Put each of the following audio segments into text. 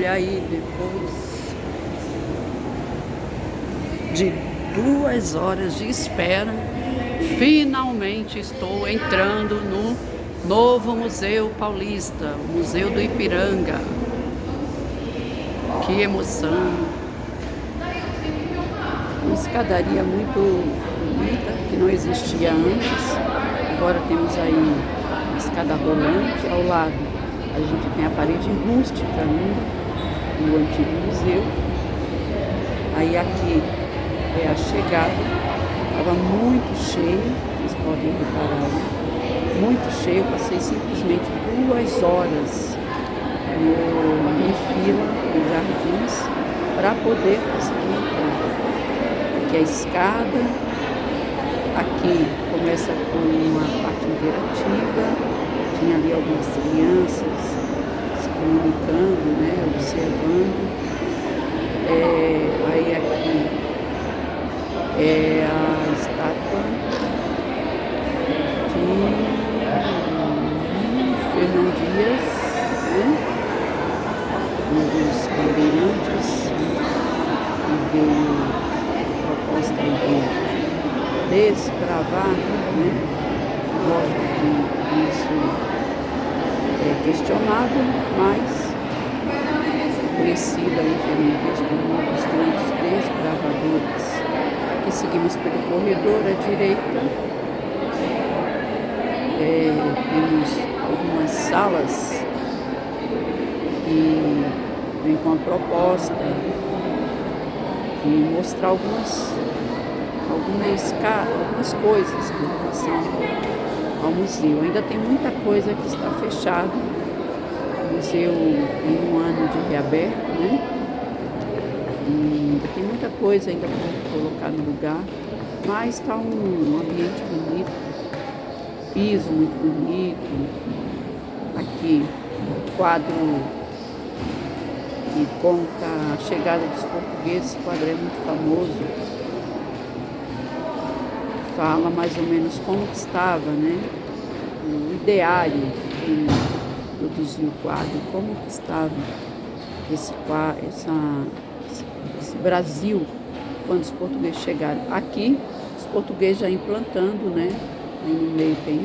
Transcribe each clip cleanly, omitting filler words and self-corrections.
Olha aí, depois de 2 horas de espera, finalmente estou entrando no novo Museu Paulista, o Museu do Ipiranga. Que emoção! Uma escadaria muito bonita, que não existia antes. Agora temos aí uma escada rolante. Ao lado a gente tem a parede rústica ainda, do antigo museu. Aí aqui é a chegada. Estava muito cheio, vocês podem reparar, muito cheio. Passei simplesmente 2 horas em fila nos jardins para poder conseguir entrar. Aqui é a escada, aqui começa com uma parte interativa, tinha ali algumas crianças se comunicando, né, observando. Aí aqui é a estátua de Fernão Dias, né? Um dos bandeirantes, que veio a proposta de desbravar, né? Lógico que isso é questionável, mas conhecido aí Fernão Dias como um dos grandes desbravadores. Aqui seguimos pelo corredor à direita. Temos algumas salas que vem com a proposta de mostrar algumas coisas com relação ao museu. Ainda tem muita coisa que está fechada. O museu em um ano de reaberto, né? E ainda tem muita coisa ainda para colocar no lugar, mas está um ambiente bonito, piso muito bonito. Aqui o quadro que conta a chegada dos portugueses. Esse quadro é muito famoso, fala mais ou menos como que estava, né? O ideário que produziu o quadro, como que estava esse Brasil quando os portugueses chegaram. Aqui os portugueses já implantando, né? Aí no meio tem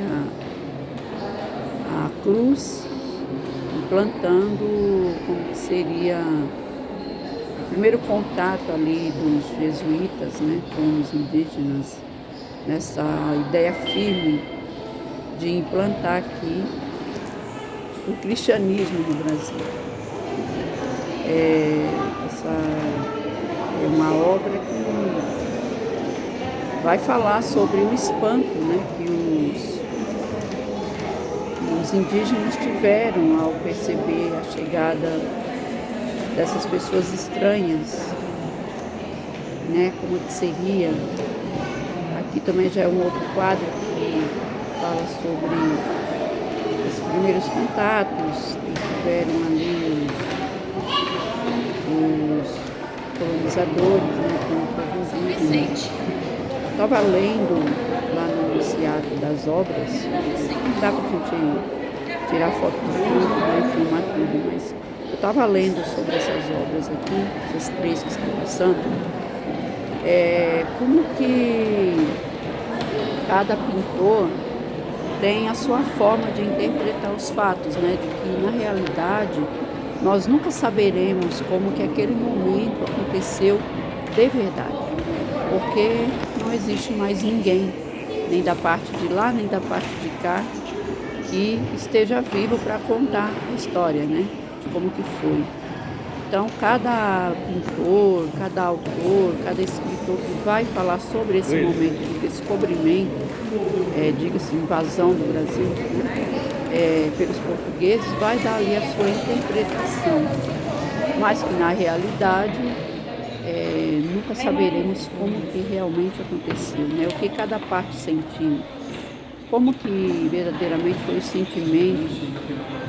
a cruz, implantando como que seria o primeiro contato ali dos jesuítas, né, com os indígenas, nessa ideia firme de implantar aqui o cristianismo no Brasil. Essa é uma obra que vai falar sobre o espanto, né, que os indígenas tiveram ao perceber a chegada dessas pessoas estranhas, né, como que seria. Aqui também já é um outro quadro que fala sobre os primeiros contatos que tiveram ali os colonizadores, né, com o povo indígena. Eu estava lendo lá no enunciado das obras, dá para a gente tirar foto de tudo, né, filmar tudo, mas eu estava lendo sobre essas obras aqui, essas 3 que estão passando, como que cada pintor tem a sua forma de interpretar os fatos, né, de que na realidade nós nunca saberemos como que aquele momento aconteceu de verdade, porque não existe mais ninguém, nem da parte de lá, nem da parte de cá, que esteja vivo para contar a história, né, de como que foi. Então, cada pintor, cada autor, cada escritor que vai falar sobre esse momento de descobrimento, diga-se, invasão do Brasil, né, pelos portugueses, vai dar ali a sua interpretação, mas que na realidade nunca saberemos como que realmente aconteceu, né? O que cada parte sentiu, como que verdadeiramente foi o sentimento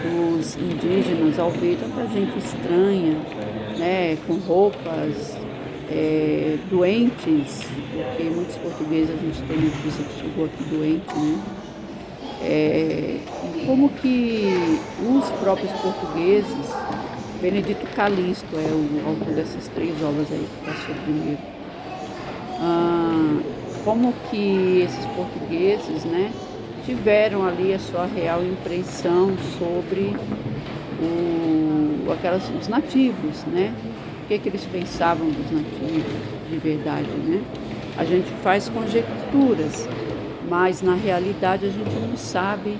dos indígenas ao ver tanta gente estranha, né, com roupas, doentes, porque muitos portugueses a gente tem notícia que chegou aqui doente, né? Como que os próprios portugueses Benedito Calixto é o autor dessas 3 obras aí que passou primeiro. Como que esses portugueses, né, tiveram ali a sua real impressão sobre os nativos, né? O que eles pensavam dos nativos de verdade, né? A gente faz conjecturas, mas na realidade a gente não sabe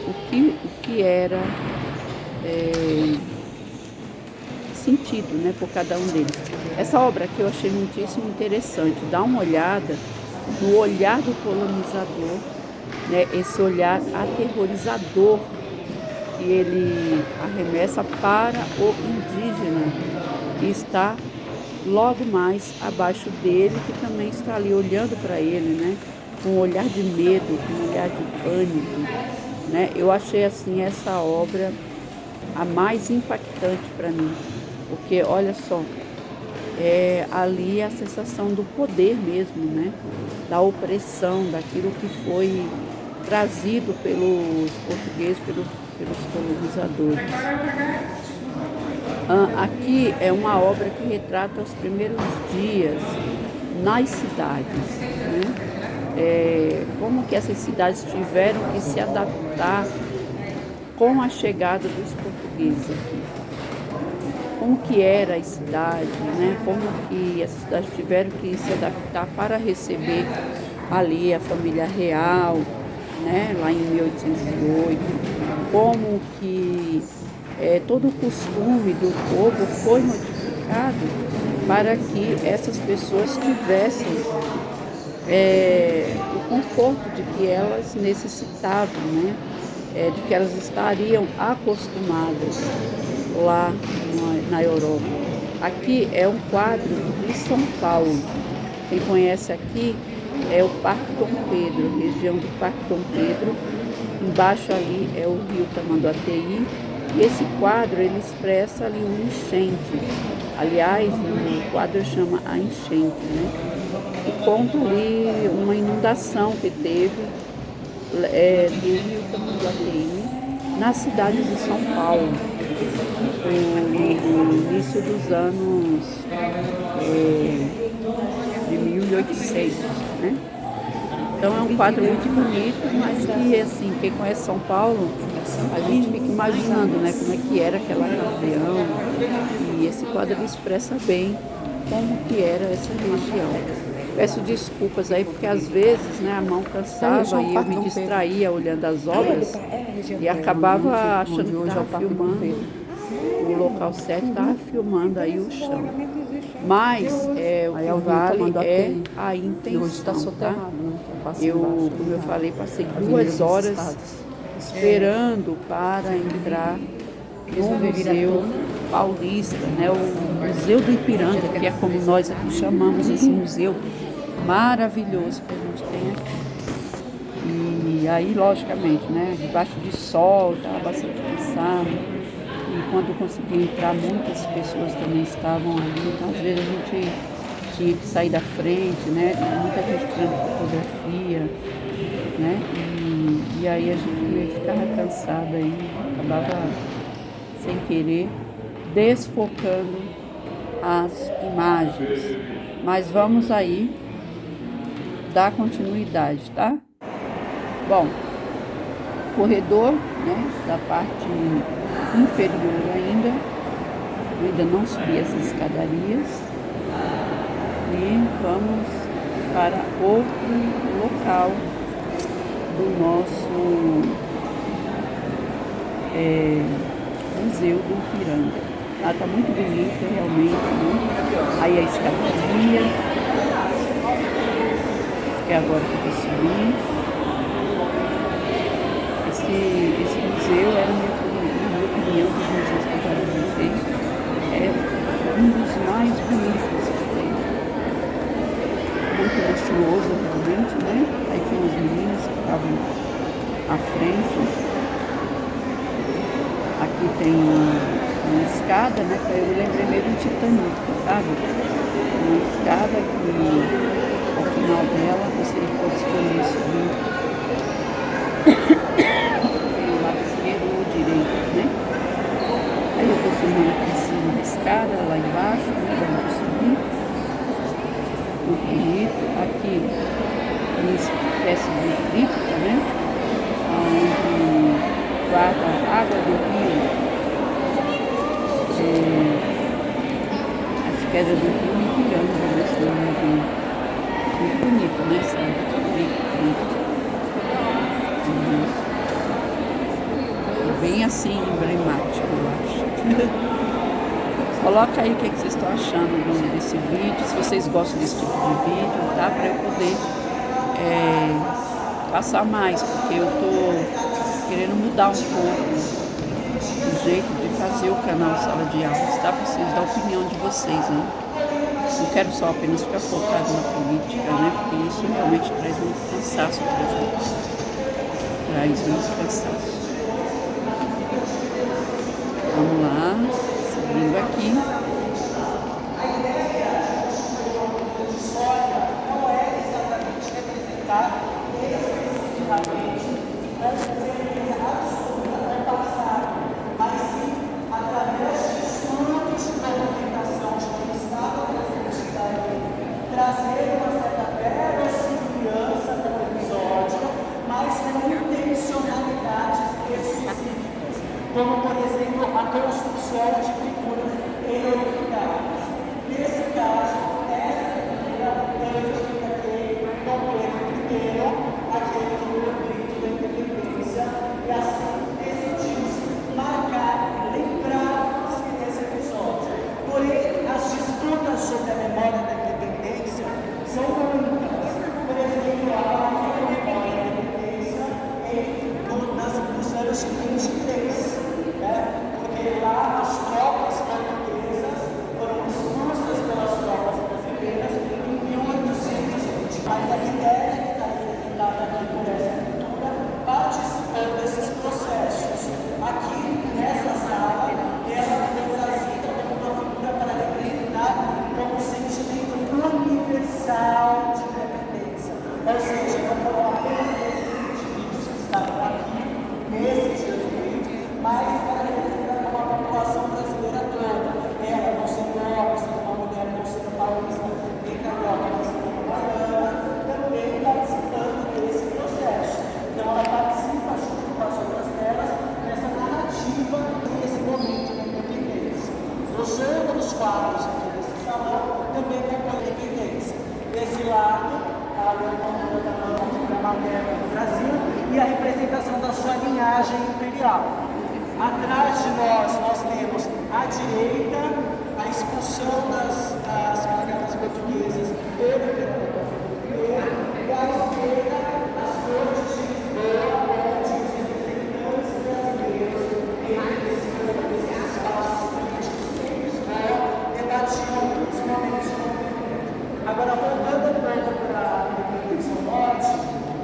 o que era sentido, né, por cada um deles. Essa obra aqui eu achei muitíssimo interessante. Dá uma olhada no olhar do colonizador, né, esse olhar aterrorizador que ele arremessa para o indígena que está logo mais abaixo dele, que também está ali olhando para ele, né, com um olhar de medo, com um olhar de pânico, né? Eu achei assim essa obra a mais impactante para mim, porque olha só, ali a sensação do poder mesmo, né? Da opressão, daquilo que foi trazido pelos portugueses, pelos colonizadores. Aqui é uma obra que retrata os primeiros dias nas cidades, né? Como que essas cidades tiveram que se adaptar com a chegada dos portugueses aqui. Como que era a cidade, né? Como que as cidades tiveram que se adaptar para receber ali a família real, né? Lá em 1808. Como que todo o costume do povo foi modificado para que essas pessoas tivessem o conforto de que elas necessitavam, né? De que elas estariam acostumadas lá na Europa. Aqui é um quadro de São Paulo. Quem conhece aqui é o Parque Dom Pedro, região do Parque Dom Pedro. Embaixo ali é o rio Tamanduateí. E esse quadro ele expressa ali uma enchente. Aliás, o quadro chama A Enchente, né? E conta ali uma inundação que teve do rio Tamanduateí na cidade de São Paulo, no início dos anos de 1800, né? Então é um quadro muito bonito, mas que assim, quem conhece São Paulo, a gente fica imaginando, né, como é que era aquela região, e esse quadro expressa bem como que era essa região. Peço desculpas aí, porque às vezes, né, a mão cansava e eu me distraía olhando as obras e acabava achando que estava filmando o local certo, estava filmando aí o chão. Mas o que vale é a intenção, tá? Como eu falei, passei 2 horas esperando para entrar no Museu Paulista, né? O Museu do Ipiranga, que é como nós aqui chamamos esse museu maravilhoso que a gente tem aqui. E aí, logicamente, né, debaixo de sol, estava bastante cansado. E quando consegui entrar, muitas pessoas também estavam ali. Então, às vezes a gente tinha que sair da frente, né? Muita gente tirando fotografia, né? E aí a gente ficava cansada aí, acabava sem querer desfocando as imagens. Mas vamos aí dar continuidade, tá? Bom, corredor, né, da parte inferior ainda, eu ainda não subi essas escadarias e vamos para outro local do nosso Museu do Ipiranga. Tá muito bonito realmente, né? Aí a escadaria, que é agora que eu vou subir. Esse museu era, na minha opinião, dos museus que eu já visitei, é um dos mais bonitos que tem. Muito luxuoso realmente, né? Aí tem os meninos que estavam à frente. Aqui tem uma escada, né? Que eu lembrei meio do Titanic, sabe? Uma escada que ao final dela você pode escolher subir o lado esquerdo ou direito, né? Aí eu estou filmando uma espécie de cripta, né? Onde guarda a água do rio, as pedras do rio Ipiranga, nesse nome muito bonito, né? Essa cripta. Bem assim, emblemático, eu acho. Coloca aí o que vocês estão achando desse vídeo, se vocês gostam desse tipo de vídeo, tá? Para eu poder passar mais, porque eu tô querendo mudar um pouco o jeito de fazer o canal Sala de Aulas, tá? Preciso da opinião de vocês, né? Não quero só apenas ficar focado na política, né? Porque isso realmente traz muito cansaço pra gente. Traz muito cansaço. Vamos lá, seguindo aqui. Trazer uma certa verossimilhança para o episódio, mas com intencionalidades específicas, como, por exemplo, a construção de figuras heroicais. Nesse caso, essa figura fica Dom Pedro I, aquele que deu o grito da independência, e assim decidiu-se marcar, lembrar-se desse episódio. Porém, as disputas sobre a memória da independência são muitas. Por exemplo, a memória da independência nos anos de 23, né? Porque lá as tropas portuguesas foram expulsas pelas tropas brasileiras em 1820. Mas a ideia que está representada aqui por essa cultura participou desses processos. Aqui, nessa sala, ela foi trazida como uma figura para representar como um sentimento universal de independência. Ou seja, não foram apenas esses indivíduos que estavam aqui, nesse dia do grito, mas para representar uma população brasileira toda. Ela não sendo homem, sendo uma mulher, não sendo paulista, nem carioca, não sendo baiana, também participando desse processo. Então ela participa junto com as outras telas nessa narrativa desse momento da independência. Os outros quadros aqui desse salão também compõem a independência. Desse lado, a Leopoldina da Figura Materna do Brasil e a representação da sua linhagem imperial. Atrás de nós temos à direita a expulsão das fragatas portuguesas pelo imperador português, e à esquerda as cortes de Lisboa, onde os representantes brasileiros nesses espaços políticos em Lisboa debatiam os momentos de independência. Agora, voltando para a independência ao norte,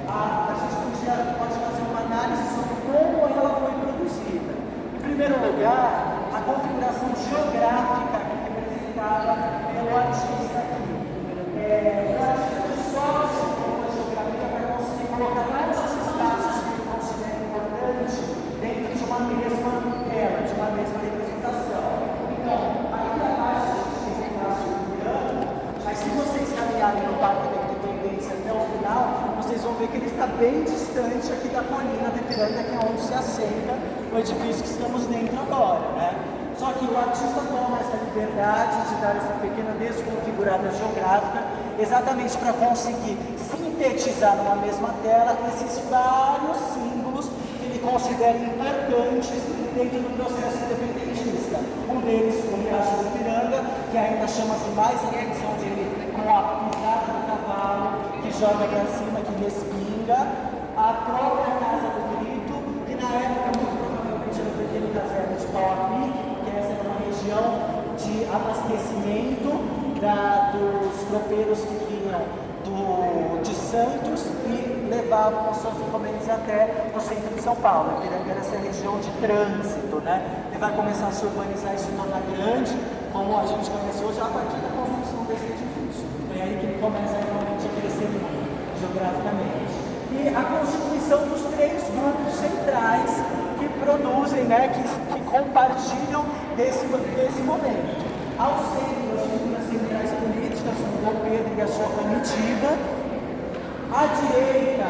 a gente pode fazer uma análise sobre como ela foi produzida. Em primeiro lugar, a configuração geográfica representada pelo artista aqui. O artista distorce a geografia para conseguir colocar todos os espaços que ele considera importantes dentro de uma mesma tela, de uma mesma representação. Então, aqui abaixo a gente tem um espaço urbano, mas se vocês caminharem no Parque da Independência até o final, vocês vão ver que ele está bem distante aqui da colina da Ipiranga, que é onde se assenta o edifício que estamos dentro agora, né? Só que o artista toma essa liberdade de dar essa pequena desconfigurada geográfica exatamente para conseguir sintetizar numa mesma tela esses vários símbolos que ele considera importantes dentro do processo independentista. Um deles, o Riacho do Ipiranga, que ainda chama-se mais a atenção dele com a pisada do cavalo, que joga para cima, que respinga, a própria Casa do Grito, que na época muito provavelmente era o pequeno caserno de Pau a Pique, porque essa era uma região de abastecimento dos tropeiros que vinham de Santos e levavam as suas encomendas até o centro de São Paulo. Ipiranga era essa região de trânsito, né? Ele vai começar a se urbanizar e se tornar grande, como a gente conhece hoje, a partir da construção desse edifício. É aí que ele começa realmente a crescer muito, geograficamente. E a constituição dos três grupos centrais que produzem, né, que compartilham desse momento. Ao centro, as figuras centrais políticas, como Dom Pedro e a sua comitiva, À direita,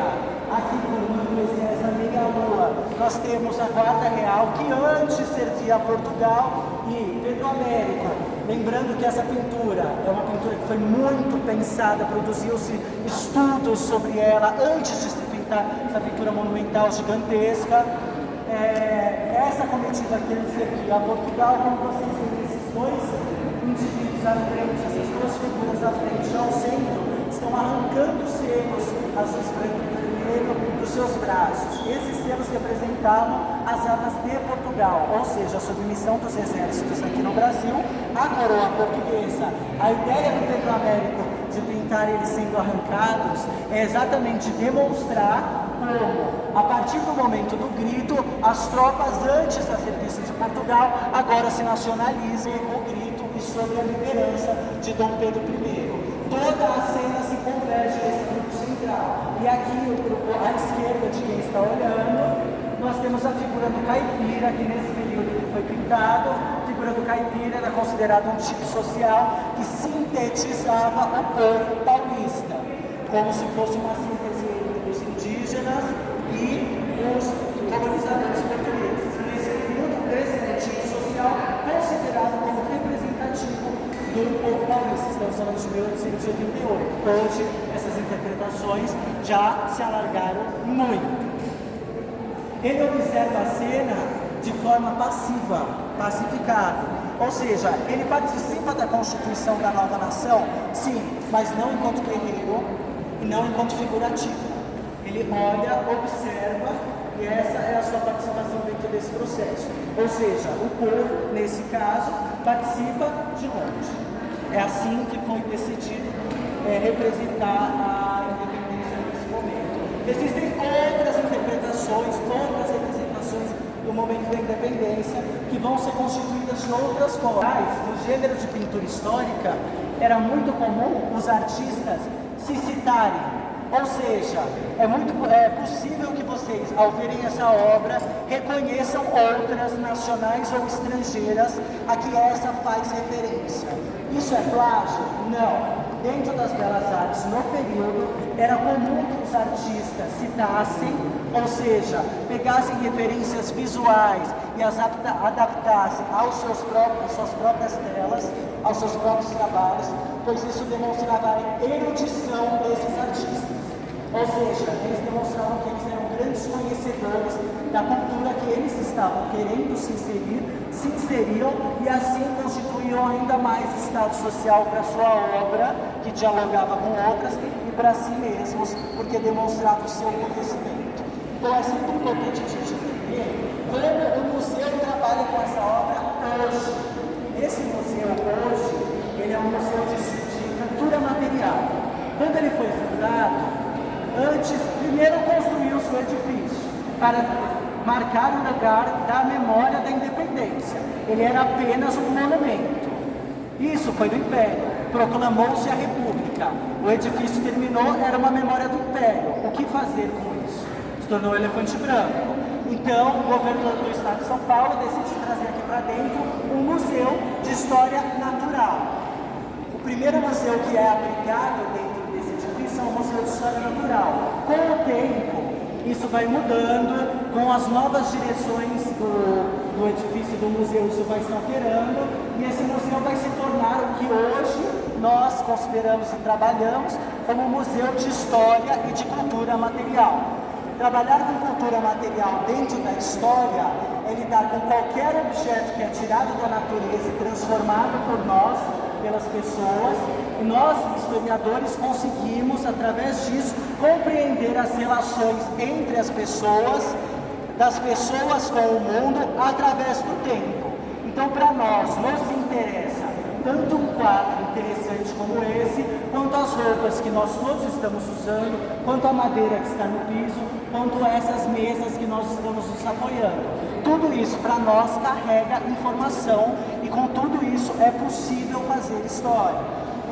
aqui formando essa meia-lua, nós temos a Guarda Real, que antes servia a Portugal, e Pedro Américo. Lembrando que essa pintura é uma pintura que foi muito pensada, produziu-se estudos sobre ela antes de se pintar essa pintura monumental gigantesca. Essa comitiva que ele servia a Portugal, como vocês veem, esses dois indivíduos à frente, essas duas figuras à frente, ao centro, estão arrancando selos azuis, branco e vermelho dos seus braços. Esses selos representavam as armas de Portugal, ou seja, a submissão dos exércitos aqui no Brasil à coroa portuguesa. A ideia do Pedro Américo de pintar eles sendo arrancados é exatamente demonstrar como, a partir do momento do grito, as tropas antes a serviço de Portugal agora se nacionalizam o grito e sobre a liderança de Dom Pedro I. Toda a cena se converge nesse grupo central. E aqui, o grupo à esquerda de quem está olhando, nós temos a figura do caipira, que nesse período ele foi pintado. A figura do caipira era considerada um tipo social que sintetizava o povo paulista, como se fosse uma síntese entre os indígenas e os colonizadores portugueses. Nesse período, esse tipo social considerado como representativo do povo paulista. Estamos falando de 1888. Hoje, essas interpretações já se alargaram muito. Ele observa a cena de forma passiva, pacificada. Ou seja, ele participa da constituição da nova nação, sim, mas não enquanto guerreiro e não enquanto figurativo. Ele olha, observa, e essa é a sua participação dentro desse processo. Ou seja, o povo, nesse caso, participa de longe. É assim que foi decidido representar a independência nesse momento. Existem outras interpretações, outras representações do momento da independência que vão ser constituídas de outras formas. No gênero de pintura histórica, era muito comum os artistas se citarem. Ou seja, é possível que vocês, ao verem essa obra, reconheçam outras nacionais ou estrangeiras a que essa faz referência. Isso é plágio? Não. Dentro das belas artes, no período, era comum que os artistas citassem, ou seja, pegassem referências visuais e as adaptassem às suas próprias telas, aos seus próprios trabalhos, pois isso demonstrava a erudição desses artistas. Ou seja, eles demonstravam que eles eram grandes conhecedores da cultura que eles estavam querendo se inseriam e assim constituíam ainda mais estado social para sua obra, que dialogava com outras, e para si mesmos, porque demonstrava o seu conhecimento. Então é sempre importante a gente entender como o museu trabalha com essa obra hoje. Esse museu hoje, ele é um museu de cultura material. Quando ele foi fundado, antes, primeiro construiu seu edifício para marcar o lugar da memória da independência. Ele era apenas um monumento. Isso foi do Império. Proclamou-se a República. O edifício terminou, era uma memória do Império. O que fazer com isso? Se tornou elefante branco. Então, o governo do estado de São Paulo decidiu trazer aqui para dentro um museu de história natural. O primeiro museu que é aplicado dentro desse edifício é o Museu de História Natural. Com o tempo, isso vai mudando, com as novas direções do edifício do museu, isso vai se alterando, e esse museu vai se tornar o que hoje nós consideramos e trabalhamos como Museu de História e de Cultura Material. Trabalhar com cultura material dentro da história é lidar com qualquer objeto que é tirado da natureza e transformado por nós, pelas pessoas, e nós, historiadores, conseguimos, através disso, compreender as relações entre as pessoas, das pessoas com o mundo, através do tempo. Então, para nós, nos interessa tanto um quadro interessante como esse, quanto as roupas que nós todos estamos usando, quanto a madeira que está no piso, quanto essas mesas que nós estamos nos apoiando. Tudo isso para nós carrega informação e com tudo isso é possível fazer história.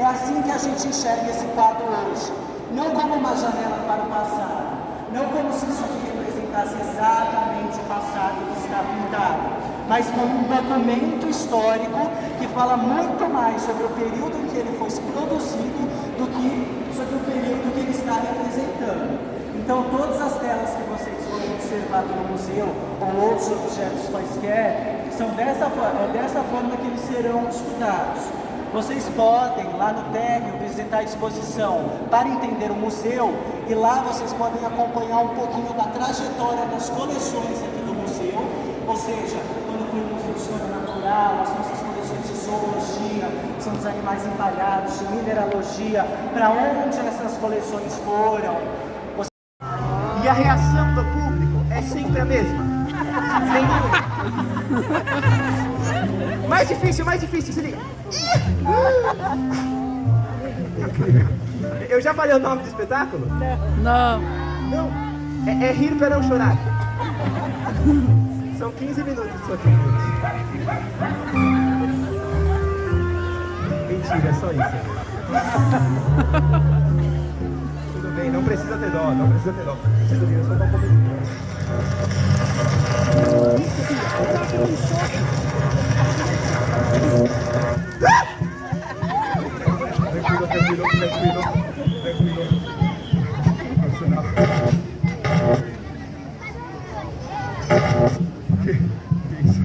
É assim que a gente enxerga esse quadro hoje, não como uma janela para o passado, não como se isso aqui representasse exatamente o passado que está pintado, mas como um documento histórico que fala muito mais sobre o período em que ele foi produzido do que sobre o período que ele está representando. Então, todas as telas que vocês vão observar no museu, ou outros objetos quaisquer, são dessa forma que eles serão estudados. Vocês podem, lá no térreo, visitar a exposição para entender o museu, e lá vocês podem acompanhar um pouquinho da trajetória das coleções aqui do museu, ou seja, quando foi o Museu de História Natural, as nossas coleções de zoologia, que são dos animais empalhados, de mineralogia, para onde essas coleções foram. E a reação do público é sempre a mesma. Mais difícil, se liga. Eu já falei o nome do espetáculo? Não. Não. É rir para não chorar. São 15 minutos isso aqui. Mentira, é só isso. Tudo bem, não precisa ter dó, não precisa ter dó. Preciso rir, eu só dou um pouco de dó. Tranquilo. Que isso?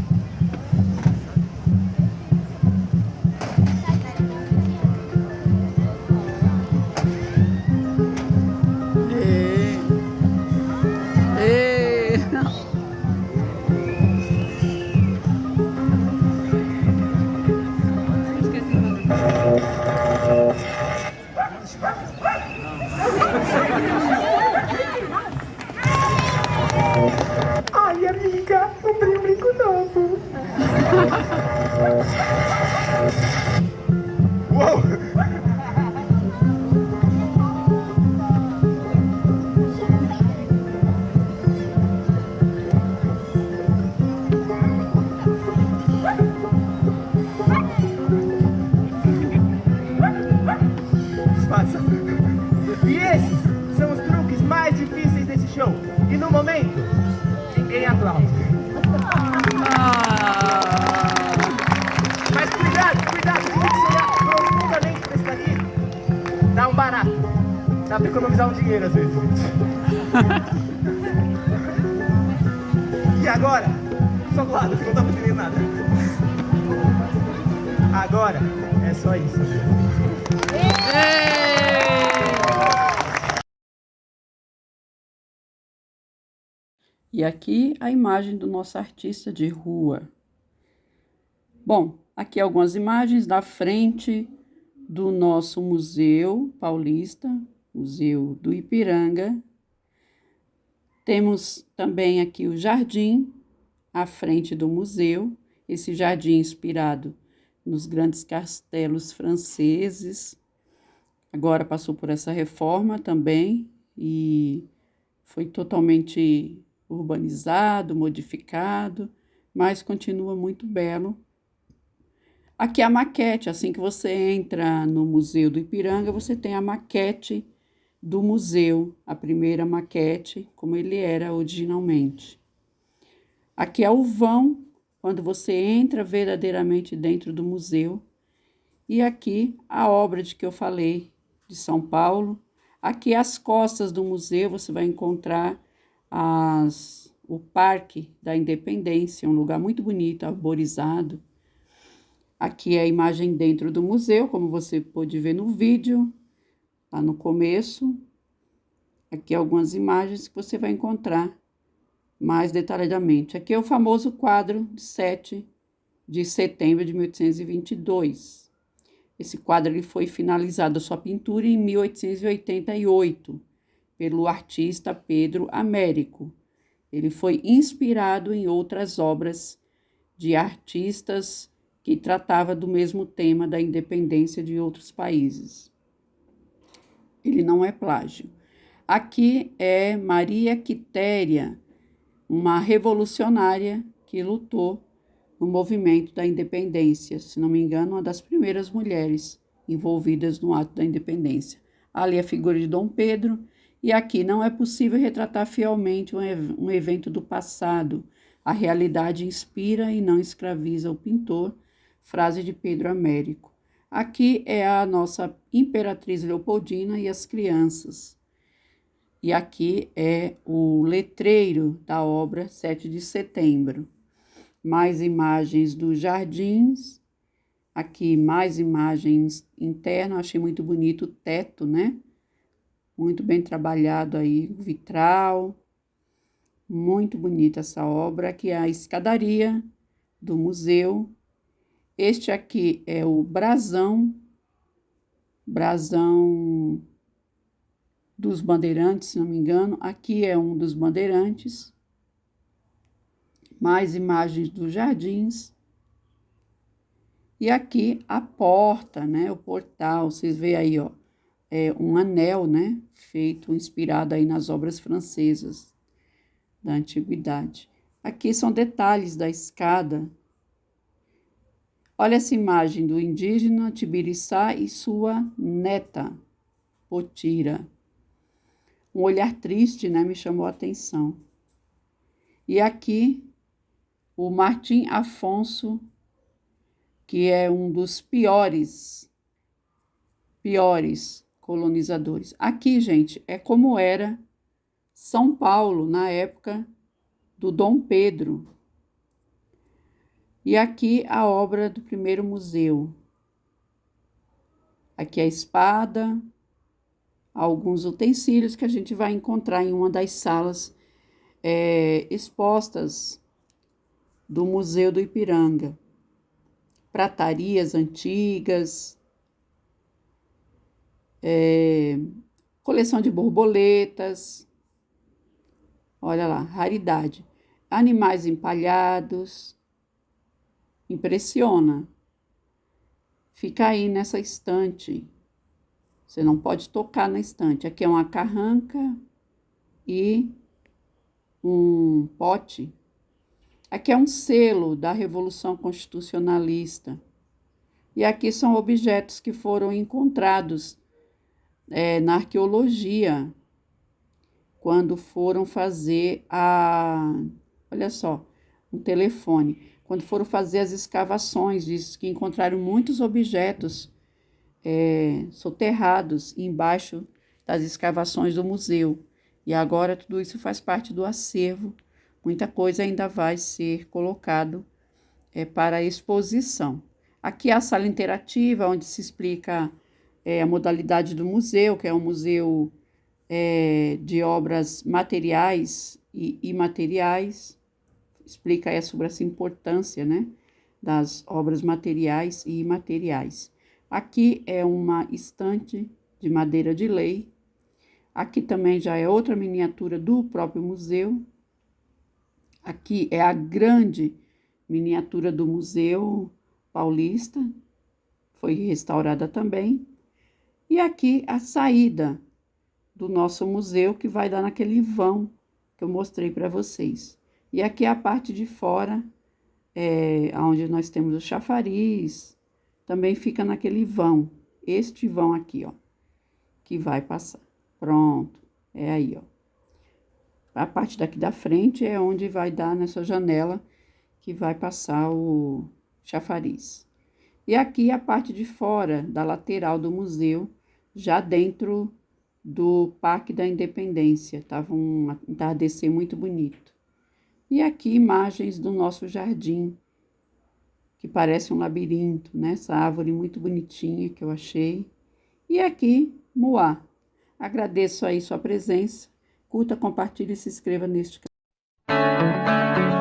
Ai, amiga, comprei um brinco novo. Uou! Disfarça. E esses são os truques mais difíceis desse show. E no momento, ninguém aplaude. Mas cuidado, tem que ser profundamente pra esse daqui. Dá um barato. Dá pra economizar um dinheiro às vezes. E agora, só do lado, que não tá entendendo nada. Agora, é só isso mesmo. E aqui a imagem do nosso artista de rua. Bom, aqui algumas imagens da frente do nosso Museu Paulista, Museu do Ipiranga. Temos também aqui o jardim à frente do museu, esse jardim inspirado nos grandes castelos franceses. Agora passou por essa reforma também e foi totalmente urbanizado, modificado, mas continua muito belo. Aqui a maquete, assim que você entra no Museu do Ipiranga, você tem a maquete do museu, a primeira maquete, como ele era originalmente. Aqui é o vão, quando você entra verdadeiramente dentro do museu. E aqui a obra de que eu falei, de São Paulo. Aqui às costas do museu você vai encontrar o Parque da Independência, um lugar muito bonito, arborizado. Aqui é a imagem dentro do museu, como você pôde ver no vídeo, lá no começo. Aqui algumas imagens que você vai encontrar mais detalhadamente. Aqui é o famoso quadro de 7 de setembro de 1822. Esse quadro ele foi finalizado, a sua pintura, em 1888, pelo artista Pedro Américo. Ele foi inspirado em outras obras de artistas que tratavam do mesmo tema da independência de outros países. Ele não é plágio. Aqui é Maria Quitéria, uma revolucionária que lutou no movimento da independência, se não me engano, uma das primeiras mulheres envolvidas no ato da independência. Ali a figura de Dom Pedro, e aqui não é possível retratar fielmente um evento do passado, A realidade inspira e não escraviza o pintor, frase de Pedro Américo. Aqui é a nossa Imperatriz Leopoldina e as crianças. E aqui é o letreiro da obra 7 de setembro. Mais imagens dos jardins. Aqui mais imagens internas. Achei muito bonito o teto, né? Muito bem trabalhado aí, o vitral. Muito bonita essa obra. Aqui é a escadaria do museu. Este aqui é o brasão dos bandeirantes, se não me engano. Aqui é um dos bandeirantes. Mais imagens dos jardins. E aqui a porta, né? O portal, vocês veem aí, ó. É um anel, né? Feito, inspirado aí nas obras francesas da antiguidade. Aqui são detalhes da escada. Olha essa imagem do indígena Tibiriçá e sua neta, Potira. Um olhar triste, né, me chamou a atenção. E aqui, o Martim Afonso, que é um dos piores colonizadores. Aqui, gente, é como era São Paulo na época do Dom Pedro. E aqui a obra do primeiro museu. Aqui a espada, alguns utensílios que a gente vai encontrar em uma das salas expostas do Museu do Ipiranga. Pratarias antigas, coleção de borboletas, olha lá, raridade. Animais empalhados, impressiona. Fica aí nessa estante. Você não pode tocar na estante. Aqui é uma carranca e um pote. Aqui é um selo da Revolução Constitucionalista. E aqui são objetos que foram encontrados na arqueologia, quando foram fazer olha só, um telefone. Quando foram fazer as escavações, diz que encontraram muitos objetos soterrados embaixo das escavações do museu. E agora tudo isso faz parte do acervo. Muita coisa ainda vai ser colocado para a exposição. Aqui é a sala interativa, onde se explica a modalidade do museu, que é um museu de obras materiais e imateriais. Explica aí sobre essa importância, né, das obras materiais e imateriais. Aqui é uma estante de madeira de lei. Aqui também já é outra miniatura do próprio museu. Aqui é a grande miniatura do Museu Paulista, foi restaurada também. E aqui a saída do nosso museu, que vai dar naquele vão que eu mostrei para vocês. E aqui a parte de fora, onde nós temos o chafariz, também fica naquele vão. Este vão aqui, ó, que vai passar. Pronto, é aí, ó. A parte daqui da frente é onde vai dar nessa janela que vai passar o chafariz. E aqui a parte de fora, da lateral do museu, já dentro do Parque da Independência. Estava um entardecer muito bonito. E aqui imagens do nosso jardim, que parece um labirinto, né? Essa árvore muito bonitinha que eu achei. E aqui, Moá. Agradeço aí sua presença. Curta, compartilhe e se inscreva neste canal.